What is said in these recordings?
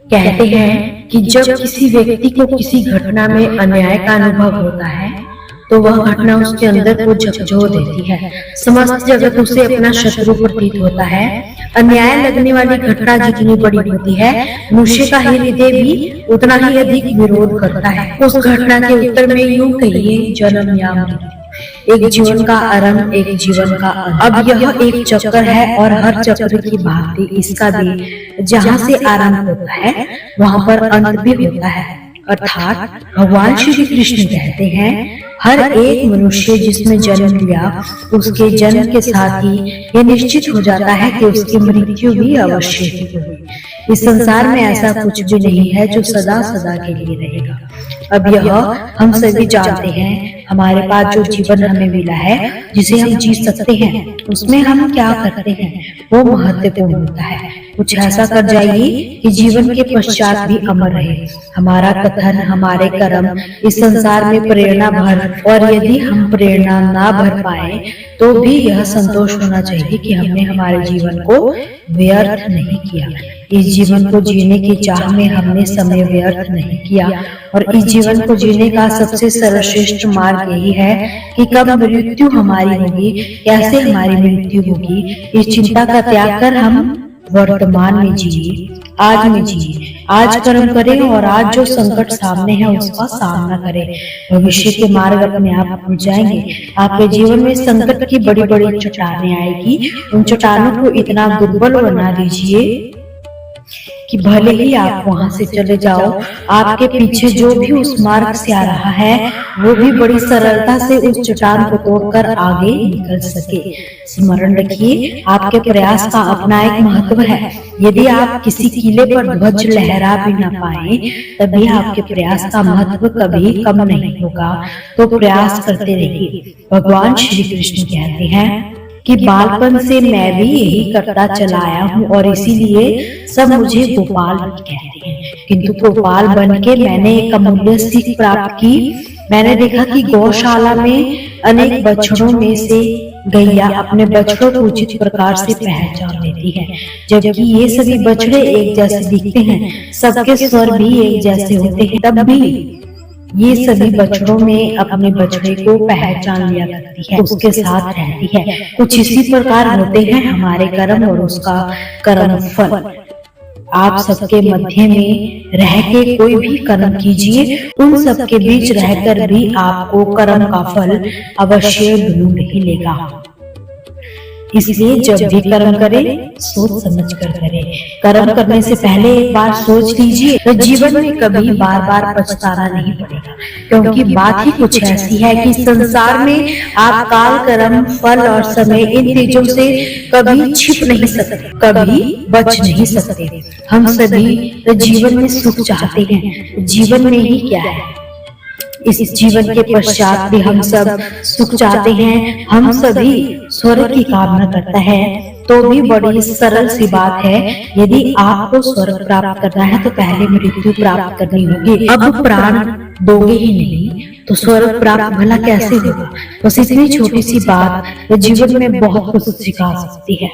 कहते हैं कि जब किसी व्यक्ति को किसी घटना में अन्याय का अनुभव होता है तो वह घटना उसके अंदर को झकझोर देती है। समस्त जगत उसे अपना शत्रु प्रतीत होता है। अन्याय लगने वाली घटना जितनी बड़ी होती है, मनुष्य का हृदय भी उतना ही अधिक विरोध करता है। उस घटना के उत्तर में यूं कहिए, जन्म या मृत्यु, एक जीवन का आरंभ, एक जीवन का अंत। अब यह एक चक्र है और हर चक्र की भांति इसका भी जहाँ से आरंभ होता है वहाँ पर अंत भी होता है। अर्थात भगवान श्री कृष्ण कहते हैं, हर एक मनुष्य जिसने जन्म लिया उसके जन्म के साथ ही ये निश्चित हो जाता है कि उसकी मृत्यु भी अवश्य ही होगी। इस संसार में ऐसा कुछ भी नहीं है जो सदा सदा के लिए रहेगा। अब यह हम सभी जानते हैं, हमारे पास जो जीवन हमें मिला है, जिसे हम जी सकते हैं, उसमें हम क्या करते हैं वो महत्वपूर्ण होता है। कुछ ऐसा कर जाइए कि जीवन के पश्चात भी अमर रहे। हमारा कथन, हमारे कर्म इस संसार में प्रेरणा भर, और यदि हम प्रेरणा ना भर पाए तो भी यह संतोष होना चाहिए कि हमने हमारे जीवन को व्यर्थ नहीं किया। इस जीवन को जीने की चाह में हमने समय व्यर्थ नहीं किया, और इस जीवन को जीने का सबसे सर्वश्रेष्ठ मार्ग यही है कि कब मृत्यु हमारी होगी, कैसे हमारी मृत्यु होगी, इस चिंता का त्याग कर हम वर्तमान में जिए, आज में जिए, आज कर्म करें और आज जो संकट सामने है उसका सामना करें। भविष्य के मार्ग अपने आप खुल जाएंगे। आपके जीवन में संकट की बड़ी बड़ी चट्टानें आएगी, उन चट्टानों को इतना दुर्बल बना दीजिए कि भले ही आप वहां से चले जाओ, आपके पीछे जो भी उस मार्ग से आ रहा है वो भी बड़ी सरलता से उस चट्टान को तोड़कर आगे निकल सके। स्मरण रखिए, आपके प्रयास का अपना एक महत्व है। यदि आप किसी किले पर ध्वज लहरा भी न पाए तभी आपके प्रयास का महत्व कभी कम नहीं होगा। तो प्रयास करते रहिए। भगवान श्री कृष्ण कहते हैं कि बालपन से मैं भी यही करता चला आया हूँ और इसीलिए सब मुझे गोपाल भी कहते हैं। किंतु गोपाल बन के मैंने एक अमूल्य सीख प्राप्त की। मैंने देखा कि गौशाला में अनेक बछड़ों में से गैया अपने बछड़ों को उचित प्रकार से पहचान लेती है, जबकि ये सभी बछड़े एक जैसे दिखते हैं, सबके स्वर भी एक जैसे होते हैं, तब भी ये सभी बछड़ों में अपने बछड़े को पहचान लिया करती है, उसके साथ रहती है। कुछ इसी प्रकार होते हैं हमारे कर्म और उसका कर्म फल। आप सबके मध्य में रह के कोई भी कर्म कीजिए, उन सबके बीच रहकर भी आपको कर्म का फल अवश्य ढूंढ ही लेगा। इसलिए जब भी कर्म करें सोच समझ कर करें। कर्म करने से पहले एक बार सोच लीजिए, तो जीवन में कभी बार बार पछताना नहीं पड़ेगा। क्योंकि बात ही कुछ ऐसी है कि संसार में आप काल, कर्म, फल और समय इन चीजों से कभी छिप नहीं सकते, कभी बच नहीं सकते। हम सभी जीवन में सुख चाहते हैं। जीवन में ही क्या है, इस जीवन के पश्चात भी हम सब सुख चाहते हैं। हम सभी स्वर्ग की कामना करता है। तो भी बड़ी सरल सी बात है, यदि आपको स्वर्ग प्राप्त करना है तो पहले मृत्यु प्राप्त करनी होगी। अब प्राण दोगे ही नहीं तो स्वर्ग प्राप्त भला कैसे होगा। बस इतनी छोटी सी बात जीवन में बहुत कुछ सिखा सकती है।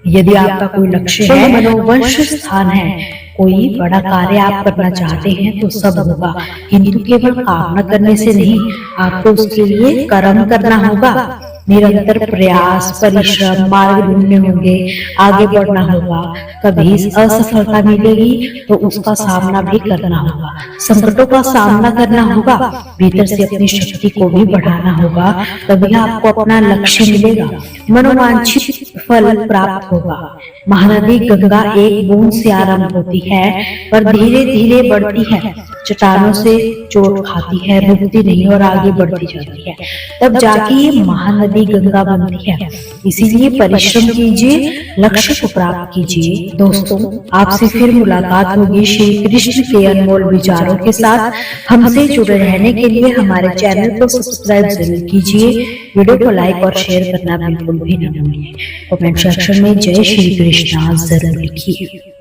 यदि आपका कोई लक्ष्य है, मनोवंश स्थान है, कोई बड़ा कार्य आप करना चाहते हैं तो सब होगा, किंतु केवल कामना करने से नहीं, आपको उसके लिए कर्म करना होगा। निरंतर प्रयास, परिश्रम, मार्ग ढूंढने होंगे, आगे बढ़ना होगा। कभी असफलता मिलेगी तो उसका सामना भी करना होगा, संकटों का सामना करना होगा, भीतर से अपनी शक्ति को भी बढ़ाना होगा। तभी आपको अपना लक्ष्य मिलेगा, मनोवांछित फल प्राप्त होगा। महानदी गंगा एक बूंद से आरंभ होती है पर धीरे धीरे बढ़ती है, चट्टानों से चोट खाती है, रुकती नहीं और आगे बढ़ती जाती है, तब जाके ये महानदी गंगा बनती है। इसीलिए परिश्रम कीजिए, लक्ष्य को प्राप्त कीजिए। दोस्तों, आपसे फिर मुलाकात होगी श्री कृष्ण के अनमोल विचारों के साथ। हमसे जुड़े रहने के लिए हमारे चैनल को सब्सक्राइब जरूर कीजिए। वीडियो को लाइक और शेयर करना बिल्कुल भी न भूलिए। कमेंट सेक्शन में जय श्री कृष्ण जरूर लिखिए।